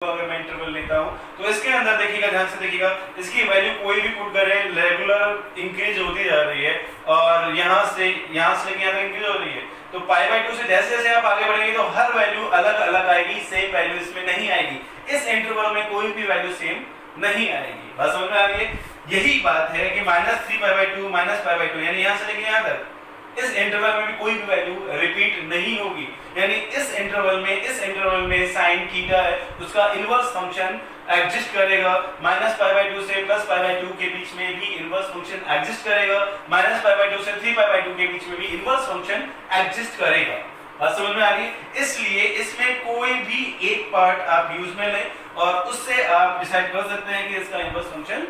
अगर मैं इंटरवल लेता हूँ तो इसके अंदर देखिएगा, ध्यान से देखिएगा, इसकी वैल्यू कोई भी पुट कर रहे हैं रेगुलर इंक्रीज होती जा रही है और यहाँ से लेके यहाँ तक इंक्रीज हो रही है। तो पाई बाय 2 से जैसे जैसे आप आगे बढ़ेंगे तो हर वैल्यू अलग अलग आएगी, सेम वैल्यू इसमें नहीं आएगी। इस इंटरवल में कोई भी वैल्यू सेम नहीं आएगी। बात समझ में आ रही है? यही बात है कि -3 पाई बाय 2 पाई बाय 2 यानी यहाँ से लेके यहाँ तक इस इंटरवल में भी कोई भी वैल्यू रिपीट नहीं होगी। यानी इस इंटरवल में sin थीटा है उसका इनवर्स फंक्शन एग्जिस्ट करेगा। पाई बाय 2 से पाई बाय 2 के बीच में भी इनवर्स फंक्शन एग्जिस्ट करेगा। पाई बाय 2 से पाई बाय 2 के बीच में भी इनवर्स फंक्शन एग्जिस्ट करेगा। बात समझ में आ रही है? इसलिए इसमें कोई भी एक पार्ट आप यूज में लें और उससे आप डिसाइड कर सकते हैं कि इसका इनवर्स फंक्शन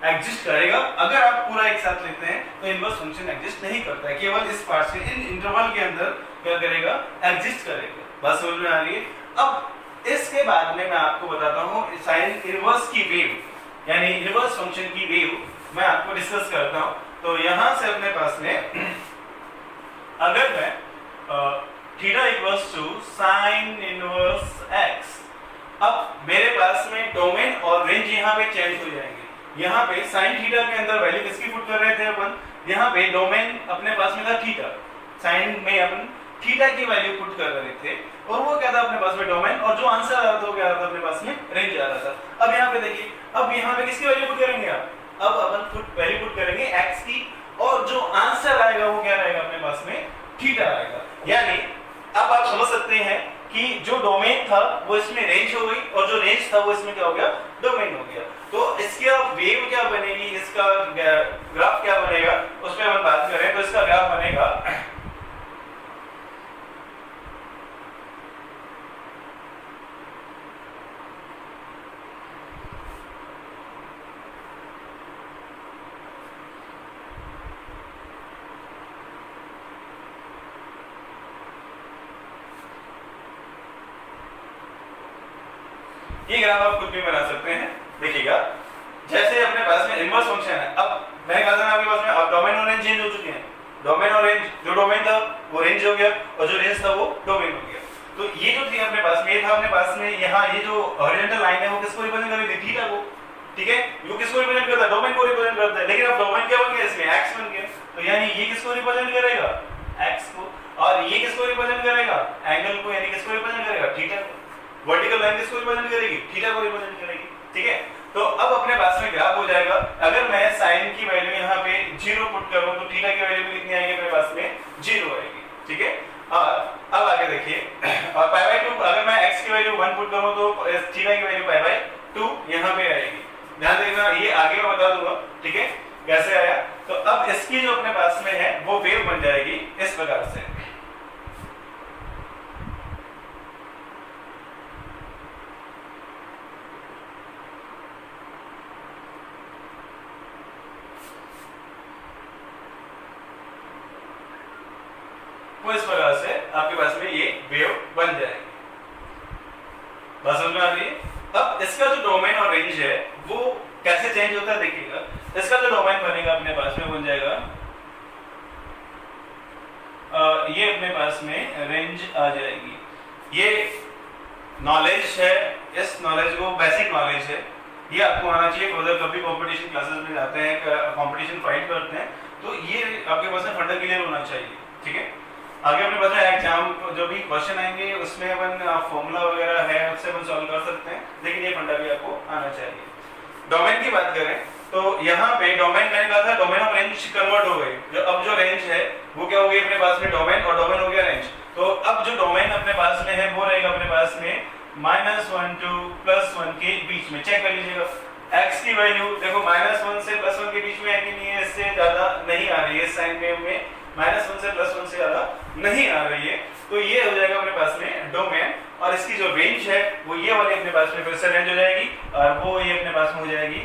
एग्जिस्ट करेगा। अगर आप पूरा एक साथ लेते हैं तो इनवर्स फंक्शन एग्जिस्ट नहीं करता है, केवल इस पार्ट से इन इंटरवल के अंदर क्या करेगा, एग्जिस्ट करेगा। बात समझ में आ रही है? अब इसके बाद में मैं आपको बताता हूं साइन इनवर्स की वेव यानी इनवर्स फंक्शन की वेव मैं आपको डिस्कस करता हूं। तो यहां से अपने पास में अगर मैं theta equals to sine inverse x, अब मेरे पास में डोमेन और रेंज यहां पे चेंज हो जाएंगे। यहाँ पे साइन थीटा के अंदर वैल्यू किसकी पुट कर रहे थे अपन, यहाँ पे डोमेन अपने पास में था थीटा, साइन में अपन थीटा की वैल्यू पुट कर रहे थे और वो क्या था अपने पास में डोमेन, और जो आंसर आ रहा था वो क्या आ रहा था अपने पास में रेंज आ रहा था। अब यहाँ पे देखिए, अब यहाँ पे किसकी वैल्यू पुट करेंगे आप, अब अपन वैल्यू पुट करेंगे x की और जो आंसर आएगा वो क्या रहेगा अपने पास में थीटा आएगा। यानी अब आप समझ सकते हैं कि जो डोमेन था वो इसमें रेंज हो गई और जो रेंज था वो इसमें क्या हो गया, डोमेन हो गया। तो इसका वेव क्या बनेगी, इसका ग्राफ क्या बनेगा, उस पर हम बात करें तो इसका ग्राफ बनेगा ये ग्राफ आप खुद भी बना सकते हैं। देखिएगा, जैसे अपने पास में इनवर्स फंक्शन है, अब मैं कहता हूं आपके पास में अब डोमेन और रेंज चेंज हो चुके हैं। डोमेन और रेंज, जो डोमेन था वो रेंज हो गया और जो रेंज था वो डोमेन हो गया। तो ये जो थी अपने पास में, ये था अपने पास में यहाँ ये जो हॉरिजॉन्टल लाइन है वो किसको रिप्रेजेंट कर रही थी, थीटा को। ठीक है, वो किसको रिप्रेजेंट करता है, डोमेन को रिप्रेजेंट करता है। लेकिन अब डोमेन क्या बन गया, इसमें x बन गया। तो यानी ये किसको रिप्रेजेंट करेगा, x को, और ये किसको रिप्रेजेंट करेगा, एंगल को, यानी किसको रिप्रेजेंट करेगा, थीटा को। वर्टिकल लाइन किसको रिप्रेजेंट करेगी, थीटा को रिप्रेजेंट करेगी। ठीक है, तो अब अपने पास में ग्राफ हो जाएगा। अगर मैं साइन की वैल्यू यहाँ पे 0 पुट करूं तो थीटा की वैल्यू भी कितनी आएगी अपने पास में, 0 आएगी। ठीक है, और अब आगे देखिए, और पाई बाय 2 अगर मैं x की वैल्यू 1 पुट करूं तो थीटा की वैल्यू पाई बाय 2 यहाँ पे आएगी। ध्यान देना, ये आगे मैं बता दूंगा। ठीक है, कैसे आया। तो अब इसकी जो अपने पास में है वो वेव बन जाएगी इस प्रकार से। वो इस प्रकार से आपके पास में ये वेव बन जाएगी। बात समझ में आ रही है? अब इसका जो डोमेन और रेंज है वो कैसे चेंज होता है देखिएगा। इसका जो डोमेन बनेगा अपने पास में बन जाएगा ये अपने पास में रेंज आ जाएगी। ये नॉलेज है, इस नॉलेज को बेसिक नॉलेज है, ये आपको आना चाहिए। अगर कभी कंपटीशन क्लासेस में जाते हैं, कंपटीशन फाइट करते हैं तो ये आपके पास में फंडा क्लियर होना चाहिए। ठीक है, आगे अपने पास एग्जाम जो भी क्वेश्चन आएंगे उसमें अपन फॉर्मूला वगैरह है उससे अपन सॉल्व कर सकते हैं, लेकिन ये फंडा भी आपको आना चाहिए। डोमेन की बात करें तो यहाँ पे डोमेन मैंने कहा था डोमेन और रेंज कन्वर्ट हो गई। जो अब जो रेंज है वो क्या हो गई अपने पास में डोमेन, और डोमेन हो गया रेंज। तो अब जो डोमेन अपने पास में है वो रहेगा अपने पास में -1 to +1 के बीच में। चेक कर लीजिएगा, x की वैल्यू देखो -1 से +1 के बीच में है कि नहीं है, इससे ज्यादा नहीं आ रही है। साइन वेव में -1 से +1 से ज्यादा नहीं आ रही है। तो ये हो जाएगा अपने पास में डोमेन, और इसकी जो रेंज है वो ये वाली अपने पास में फिर से रेंज हो जाएगी, और वो ये अपने पास में हो जाएगी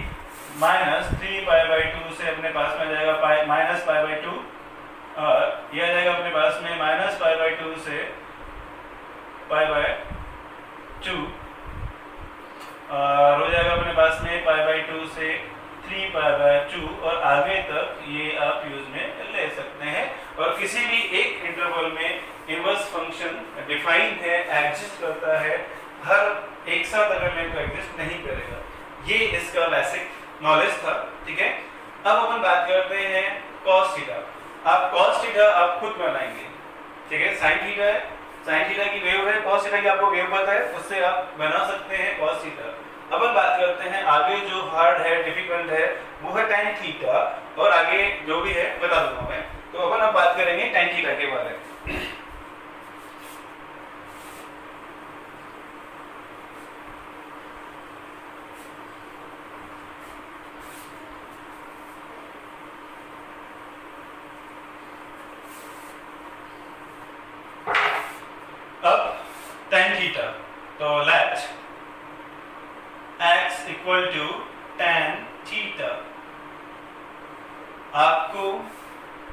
-3 पाई बाय 2 से अपने पास में आ जाएगा पाई बाय 2, ये आ जाएगा अपने पास में पाई बाय 2 से पाई बाय 2, और हो जाएगा अपने पास में पाई बाय 2 से 3 पाई बाय 2, और आगे तक ये आप यूज में ले सकते हैं। और किसी भी एक इंटरवल में इनवर्स फंक्शन डिफाइंड है, एग्जिस्ट करता है, हर एक साथ अगर लें तो एग्जिस्ट नहीं करेगा। ये इसका बेसिक नॉलेज था, ठीक है। अब अपन बात करते हैं cos थीटा। आप cos थीटा आप खुद बनाएंगे, ठीक है। sin थीटा है, sin थीटा की वेव है, cos थीटा की आपको वेव पता है, उससे आप बना सकते हैं cos थीटा। अब हम बात करते हैं आगे जो हार्ड है, डिफिकल्ट है, वो है tan थीटा, और आगे जो भी है बता दूंगा मैं। तो अपन अब बात करेंगे tan थीटा के बारे में। अब tan थीटा, तो let x equal to tan theta. आपको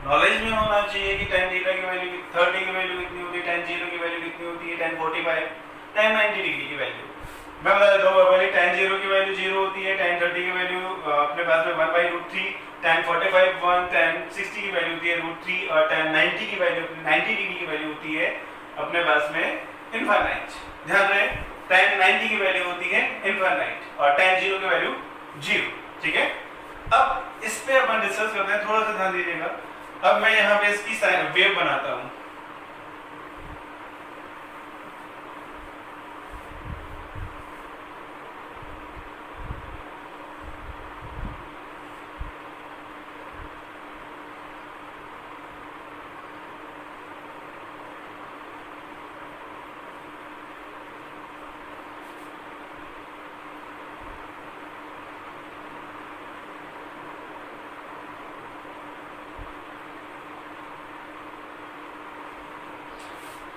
नॉलेज में होना चाहिए कि tan थीटा की वैल्यू 30 की वैल्यू कितनी होती है, tan 0 की वैल्यू कितनी होती है, tan 45, tan 90 डिग्री की वैल्यू मैं बता देता हूँ। पहले tan 0 की वैल्यू 0 होती है, tan 30 की वैल्यू अपने पास में 1/√3, tan 45 1, tan 60 की वैल्यू होती है √3, और tan 90 की वैल्यू 90 डिग्री की वैल्यू होती है अपने पास में इनफाइनाइट। ध्यान रहे, tan 90 की वैल्यू होती है इनफाइनाइट और tan 0 की वैल्यू 0, ठीक है। अब इस पे अपन डिस्कस करते हैं, थोड़ा सा ध्यान दीजिएगा। अब मैं यहाँ पे इसकी वेव बनाता हूँ।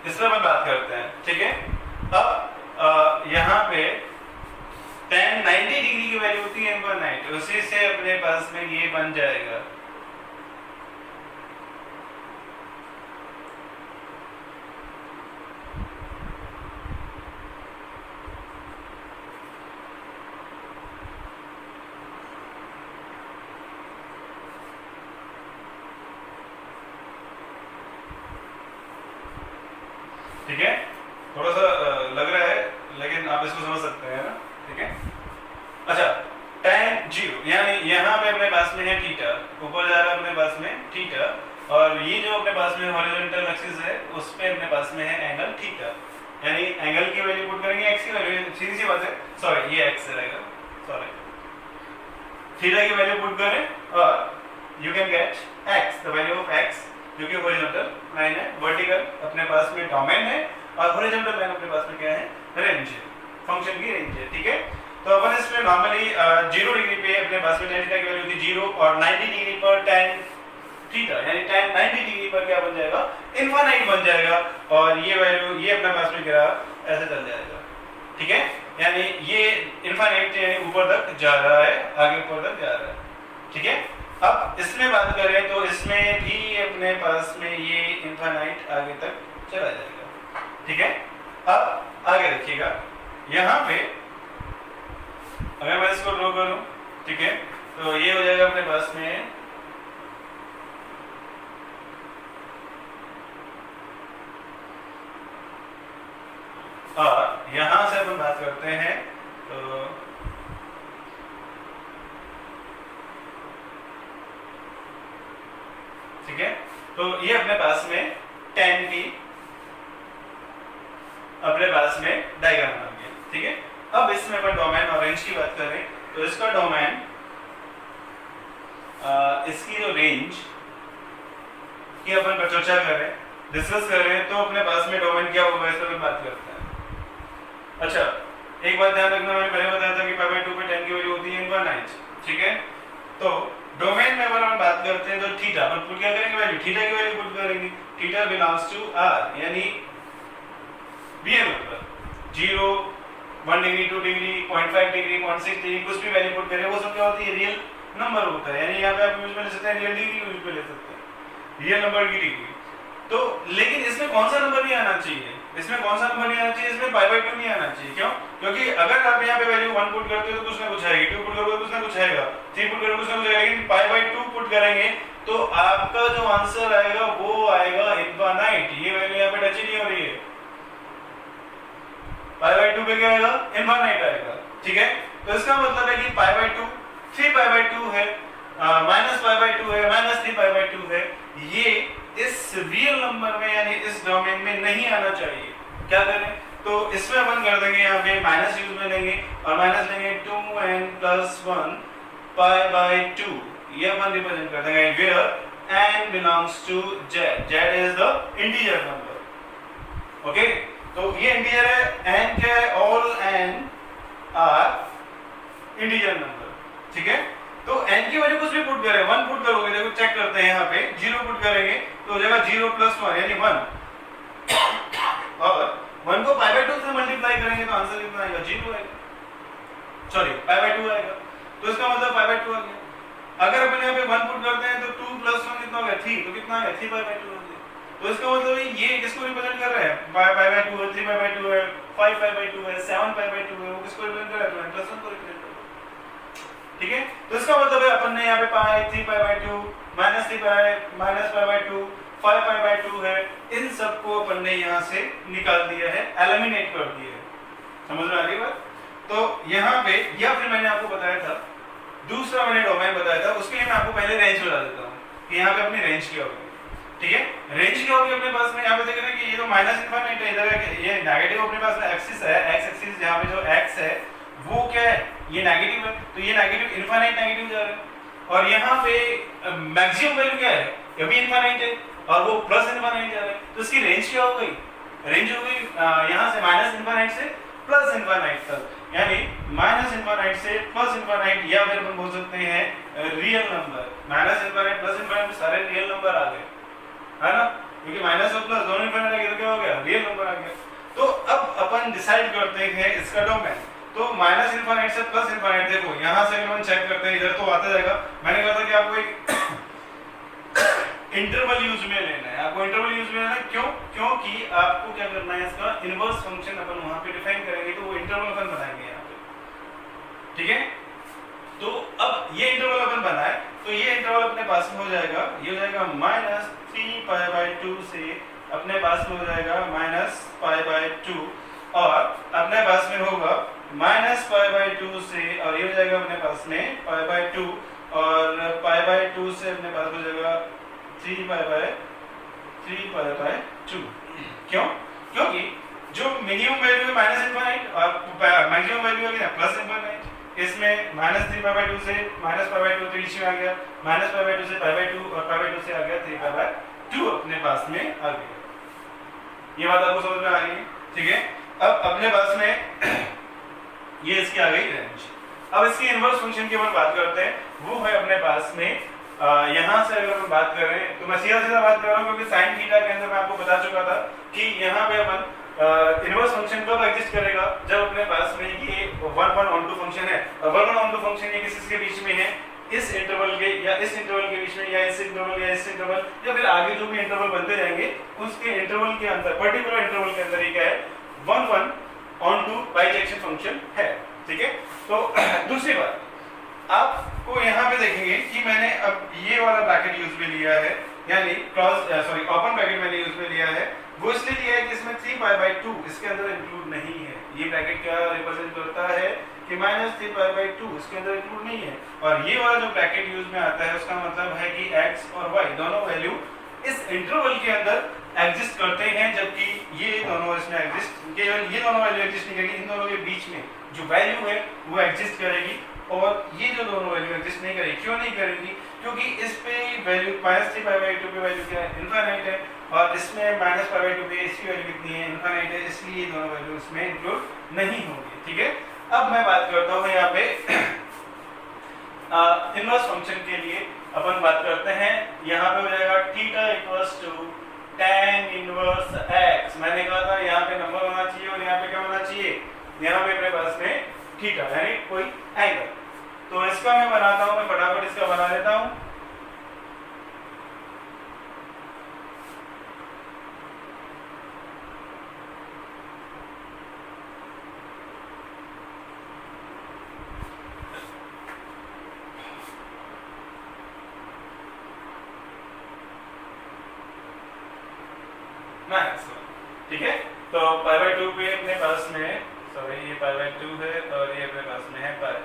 इस पर अपन बात करते हैं, ठीक है। अब यहाँ पे tan 90 डिग्री की वैल्यू होती है इनफाइनाइट, उसी से अपने पास में ये बन जाएगा ठीक है। थोड़ा सा लग रहा है, लेकिन आप इसको समझ सकते हैं ना, ठीक है। अच्छा, tan 0 यानी यहाँ पे अपने पास में है थीटा, ऊपर जा रहा है अपने पास में थीटा, और ये जो अपने पास में हॉरिजॉन्टल एक्सिस है उस पे अपने पास में है एंगल थीटा। यानी एंगल की वैल्यू पुट करेंगे, एक्स की वैल्यू, सीधी सी बात है, सॉरी ये एक्स रहेगा, सॉरी थीटा की वैल्यू पुट करें और you can get x, the value of x, जो कि हॉरिजॉन्टल लाइन है, वर्टिकल अपने पास में डोमेन है, और हॉरिजॉन्टल लाइन अपने पास में क्या है, रेंज है, फंक्शन की रेंज है, ठीक है। तो अपन इसमें नॉर्मली 0 डिग्री पे अपने पास में tan थीटा की वैल्यू होती है 0, और 90 डिग्री पर tan थीटा यानी tan 90 डिग्री पर क्या बन जाएगा, इनफाइनाइट बन जाएगा, और ये वैल्यू ये अपने पास में क्या ऐसे चल जाएगा, ठीक है। यानी ये इनफाइनाइट यानी ऊपर तक जा रहा है, आगे ऊपर तक जा रहा है, ठीक है। अब इसमें बात करें तो इसमें भी अपने पास में ये इनफाइनाइट आगे तक चला जाएगा, ठीक है। अब आगे देखिएगा, यहाँ पे अगर मैं इसको ड्रॉ करूं, ठीक है, तो ये हो जाएगा अपने पास में और यहां से अपन बात करते हैं तो ठीक है। तो ये अपने पास में tan की अपने पास में डायग्राम बन गया, ठीक है। अब इसमें अपन डोमेन और रेंज की बात करें तो इसका डोमेन इसकी जो रेंज की अपन चर्चा करें, डिस्कस करें, तो अपने पास में डोमेन क्या होगा इस पर बात करते हैं। अच्छा, एक बात ध्यान रखना, मैंने पहले बताया था कि π/2 पे tan की वैल्यू होती है इनफाइनाइट, ठीक है। तो डोमेन में अगर हम बात करते हैं तो थीटा अपन पुट क्या करेंगे, वैल्यू थीटा की वैल्यू पुट करेंगे, थीटा बिलोंग्स टू r, यानी bn पर 0, 1 डिग्री, 2 डिग्री, 0.5 डिग्री, 0.6 डिग्री, कुछ भी वैल्यू पुट करें वो सब क्या होती है, रियल नंबर होता है। यानी यहाँ पे आप यूज में ले सकते हैं, रियल डिग्री यूज में ले सकते हैं, रियल नंबर की डिग्री। तो लेकिन इसमें कौन सा नंबर नहीं आना चाहिए, इसमें कौन सा नंबर नहीं आना चाहिए, इसमें π/2 नहीं आना चाहिए। क्यों? क्योंकि अगर आप यहाँ पे वैल्यू 1 पुट करते हो तो कुछ ना कुछ आएगी, 2 पुट करोगे तो कुछ ना कुछ आएगा, 3 पुट करोगे कुछ ना कुछ आएगा, लेकिन π/2 पुट करेंगे तो आपका जो आंसर आएगा वो आएगा इनफाइनाइट। ये वैल्यू यहाँ पे टच ही नहीं हो रही है, पाई बाई 2 पे क्या आएगा, इनफाइनाइट आएगा, ठीक है। तो इसका मतलब है कि पाई बाई 2 3 पाई बाई 2 है, माइनस पाई बाई 2 है, माइनस 3 पाई बाई 2 है, ये इस रियल नंबर में यानी इस डोमेन में नहीं आना चाहिए। क्या करें, तो इसमें अपन कर देंगे यहाँ पे माइनस यूज में लेंगे और माइनस लेंगे 2n प्लस 1 पाई बाई 2, ये अपन रिप्रेजेंट कर देंगे where n belongs to z, z is the integer number, okay. तो ये इंटीजर है, n क्या है, all n are integer number, ठीक है। तो n की वैल्यू कुछ भी पुट करें, 1 पुट करोगे, देखो चेक करते हैं यहाँ पे, 0 पुट करेंगे तो हो जाएगा 0 प्लस 1 यानी 1, और 1 को पाई बाई 2 से मल्टीप्लाई करेंगे तो आंसर कितना आएगा, 0 आएगा, सॉरी पाई बाई 2 आएगा। तो इसका मतलब पाई बाई 2 आ गया। अगर अपन यहाँ पे 1 पुट करते हैं तो 2 प्लस 1 कितना हो गया, 3, तो कितना आ गया, 3 पाई बाई 2 आ गया। तो इसका मतलब ये किसको रिप्रेजेंट कर रहा है, पाई बाई 2 है, 3 पाई बाई 2 है, 5 पाई बाई 2 है, 7 पाई बाई 2 है, वो किसको रिप्रेजेंट कर रहा है, प्लस 1 को रिप्रेजेंट कर रहा है, ठीक है। तो इसका मतलब है अपन ने यहाँ पे पाई 3 pi by 2 minus 3 pi minus pi by 2 5 pi by 2 है, इन सबको अपन ने यहाँ से निकाल दिया है, एलिमिनेट कर दिया है, समझ में आ रही बात। तो यहाँ पे या फिर मैंने आपको बताया था, दूसरा मैंने डोमेन बताया था, उसके लिए मैं आपको पहले रेंज बता देता हूँ कि यहाँ पे अपनी रेंज क्या होगी, ठीक है। रेंज क्या होगी अपने पास में, यहाँ पे देख रहे हैं कि ये तो माइनस इनफाइनाइट है, इधर ये नेगेटिव अपने पास में एक्सिस है, एक्स एक्सिस जहाँ पे जो एक्स है वो क्या है, ये नेगेटिव है, तो ये नेगेटिव इनफाइनाइट नेगेटिव जा रहा है, और यहाँ पे मैक्सिमम वैल्यू क्या है, ये भी इनफाइनाइट है और वो प्लस इनफाइनाइट जा रहा है, तो इसकी रेंज क्या हो गई, रेंज हो गई यहाँ से माइनस इनफाइनाइट से प्लस इनफाइनाइट तक, यानी माइनस इनफाइनाइट से प्लस इनफाइनाइट, या फिर अपन बोल सकते हैं real number, minus infinite plus infinite सारे रियल नंबर आ गए, है ना, क्योंकि माइनस और प्लस दोनों इनफाइनाइट आ गए तो क्या हो गया, रियल नंबर आ गया। तो अब अपन डिसाइड करते हैं इसका डोमेन, तो माइनस इनफाइनाइट से प्लस इनफाइनाइट, देखो यहाँ से अगर हम चेक करते हैं इधर तो आता जाएगा, मैंने कहा था कि आपको एक इंटरवल यूज में लेना है, आपको इंटरवल यूज में लेना है, क्यों, क्योंकि आपको क्या करना है, इसका इनवर्स फंक्शन अपन वहां पे डिफाइन करेंगे, तो वो इंटरवल अपन बनाएंगे यहाँ पे, ठीक है। तो अब ये इंटरवल अपन बनाए, तो ये इंटरवल अपने पास में हो जाएगा, ये हो जाएगा माइनस 3 पाई बाई 2 से अपने पास में हो जाएगा माइनस पाई बाई 2, और अपने पास में होगा माइनस पाई बाई 2 से, और ये हो जाएगा अपने पास में पाई बाई 2, और पाई बाई 2 से अपने पास हो जाएगा 3 पाई बाई 2, क्यों, क्योंकि जो मिनिमम वैल्यू है माइनस इनफाइनाइट और मैक्सिमम वैल्यू है प्लस इनफाइनाइट, इसमें माइनस 3 पाई बाई 2 से माइनस पाई बाई 2 तो बीच में आ गया, माइनस पाई बाई 2 से पाई बाई 2 और पाई बाई 2 से आ गया 3 पाई बाई 2 अपने पास में आ गया। ये बात आपको समझ में आ रही है, ठीक है। अब अपने पास में ये इसकी आ गई रेंज। अब इसकी इनवर्स फंक्शन की अपन बात करते हैं, वो है अपने पास में यहाँ से अगर हम बात करें तो मैं सीधा सीधा बात कर रहा हूँ, क्योंकि साइन थीटा के अंदर मैं आपको बता चुका था कि यहाँ पे अपन इनवर्स फंक्शन कब एग्जिस्ट करेगा, जब अपने पास में ये 1 1 ऑन टू फंक्शन है, और 1 1 ऑन टू फंक्शन ये किसके बीच में है, इस इंटरवल के या इस इंटरवल के बीच में, या इस इंटरवल या इस इंटरवल, या फिर आगे जो भी इंटरवल बनते जाएंगे उसके इंटरवल के अंदर, पर्टिकुलर इंटरवल के अंदर ये क्या है, 1 1 ऑन टू बाइजेक्शन फंक्शन है, ठीक है। तो दूसरी बात आपको यहाँ पे देखेंगे कि मैंने अब ये वाला ब्रैकेट यूज में लिया है, यानी क्रॉस सॉरी ओपन ब्रैकेट मैंने यूज में लिया है, वो इसलिए लिया है कि इसमें 3 पाई बाई 2 इसके अंदर इंक्लूड नहीं है। ये ब्रैकेट क्या रिप्रेजेंट करता है कि माइनस 3 पाई बाई 2 इसके अंदर इंक्लूड नहीं है, और ये वाला जो ब्रैकेट यूज में आता है उसका मतलब है कि x और y दोनों वैल्यू इस इंटरवल के अंदर एग्जिस्ट करते हैं, जबकि ये दोनों इसमें एग्जिस्ट, केवल ये दोनों वैल्यू एग्जिस्ट नहीं करेगी, इन दोनों के बीच में जो वैल्यू है वो एग्जिस्ट करेगी, और ये जो दोनों वैल्यू एग्जिस्ट नहीं करेगी। क्यों नहीं करेगी, क्योंकि इस पे वैल्यू माइनस 3 पाई बाई 2 पे वैल्यू क्या है, इनफाइनाइट है, और इसमें माइनस पाई बाई 2 पे इसकी वैल्यू कितनी है, इनफाइनाइट है, इसलिए ये दोनों वैल्यू इसमें इंक्लूड नहीं होगी, ठीक है। अब मैं बात करता हूँ यहाँ पे इनवर्स फंक्शन के लिए अपन बात करते हैं, यहाँ पे हो जाएगा theta equals to tan inverse x। मैंने कहा था यहाँ पे नंबर होना चाहिए और यहाँ पे क्या होना चाहिए, यहाँ पे अपने पास में थीटा यानी कोई एंगल। तो इसका मैं बनाता हूँ, मैं फटाफट इसका बना लेता हूँ। ठीक है, तो पाई बाई 2 पे अपने पास में सॉरी ये पाई बाय 2 है और ये अपने पास में है पाई।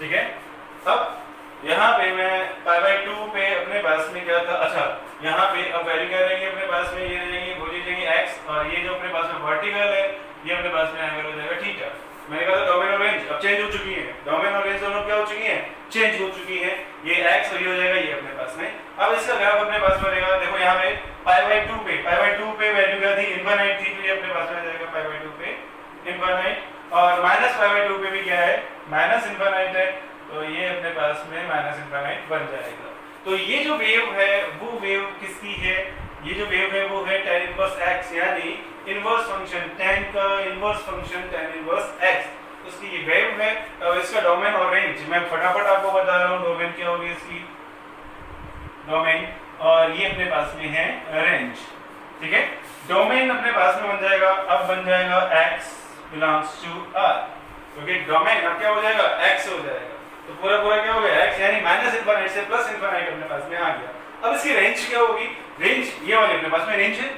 ठीक है, अब यहाँ पे मैं पाई बाय 2 पे अपने पास में क्या था, अच्छा यहाँ पे अब वैल्यू क्या रहेंगे अपने पास में, ये रहेंगे बोली जाएंगे x, और ये जो अपने पास में वर्टिकल है ये अपने पास में एंगल हो जाएगा थीटा। मैंने कहा था डोमेन और रेंज अब चेंज हो चुकी है, डोमेन और रेंज दोनों क्या हो चुकी है, चेंज हो चुकी है। ये x और ये हो जाएगा ये अपने पास में। अब इसका ग्राफ अपने पास में रहेगा, देखो यहाँ पे पाई बाय 2 पे वैल्यू क्या थी, इनफाइनाइट थी, तो ये अपने पास में आ जाएगा पाई बाय 2 पे इनफाइनाइट, और माइनस पाई बाय 2 पे भी क्या है, माइनस इनफाइनाइट है, तो ये अपने पास में माइनस इनफाइनाइट बन जाएगा। तो ये जो वेव है वो वेव किसकी है, ये जो वेव है वो है tan इनवर्स x, यानी इनवर्स फंक्शन tan का inverse function tan inverse x, उसकी ये वेव है। और इसका डोमेन और रेंज मैं फटाफट आपको बता रहा हूँ, डोमेन क्या होगी इसकी, डोमेन, और ये अपने पास में है रेंज। ठीक है, डोमेन अपने पास में बन जाएगा, अब बन जाएगा x बिलोंग्स टू r, क्योंकि डोमेन अब क्या हो जाएगा, x हो जाएगा, तो पूरा पूरा क्या हो गया x, यानी माइनस इनफाइनाइट से प्लस इनफाइनाइट अपने पास में आ गया। अब इसकी रेंज क्या होगी, रेंज ये वाली अपने पास में रेंज है।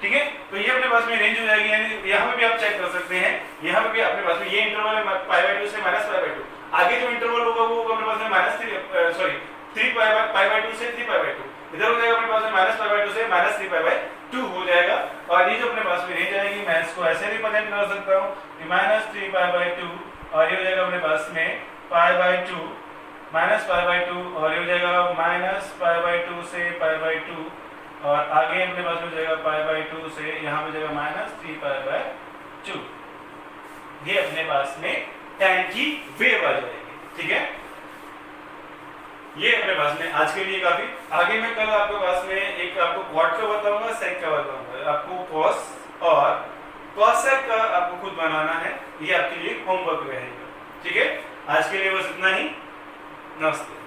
ठीक है, तो ये अपने पास में रेंज हो जाएगी, यानी यहाँ पे भी आप चेक कर सकते हैं, यहाँ पे भी अपने पास में ये इंटरवल है पाई बाय 2 से माइनस पाई बाय 2, आगे जो इंटरवल होगा वो अपने पास में माइनस 3 पाई बाय 2 से 3 पाई बाय 2, इधर हो जाएगा अपने पास में माइनस पाई बाय 2 से माइनस 3 पाई बाय 2 हो जाएगा। और ये जो अपने पास में रेंज आएगी, मैं इसको ऐसे रिप्रेजेंट कर सकता हूँ माइनस 3 पाई बाय 2, और ये हो जाएगा अपने पास में pi by 2 minus pi by 2, और ये हो जाएगा माइनस पाई बाय 2 से पाई बाय 2, और आगे अपने पास हो जाएगा पाई बाय 2 से यहाँ पे जाएगा माइनस 3 पाई बाय 2। ये अपने पास में tan की वेव आ जाएगी। ठीक है, ये अपने पास में आज के लिए काफी, आगे मैं कल आपके पास में एक आपको क्वाड का बताऊंगा, सेक का बताऊंगा, आपको कॉस और कॉसेक का आपको खुद बनाना है, ये आपके लिए होमवर्क रहेगा। ठीक है, आज के लिए बस इतना ही, नमस्ते।